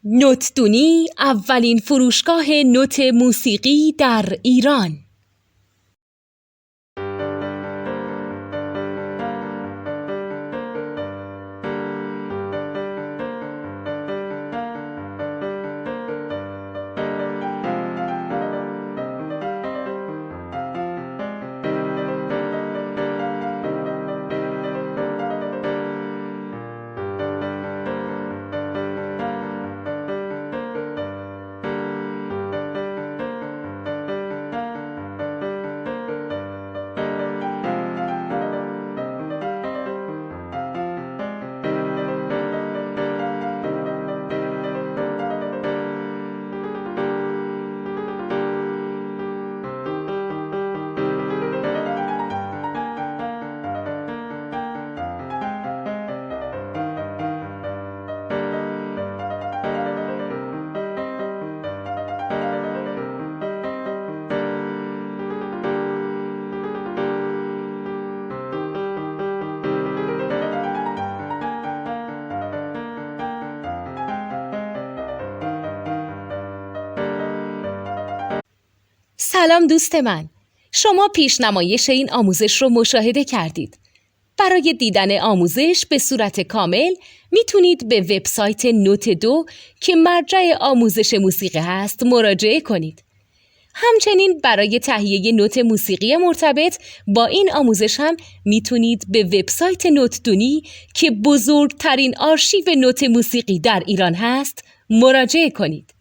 نوتدونی اولین فروشگاه نوت موسیقی در ایران. سلام دوست من، شما پیشنمایش این آموزش رو مشاهده کردید. برای دیدن آموزش به صورت کامل میتونید به وبسایت نوت2 که مرجع آموزش موسیقی هست مراجعه کنید. همچنین برای تهیه نوت موسیقی مرتبط با این آموزش هم میتونید به وبسایت نوتدونی که بزرگترین آرشیو نوت موسیقی در ایران هست مراجعه کنید.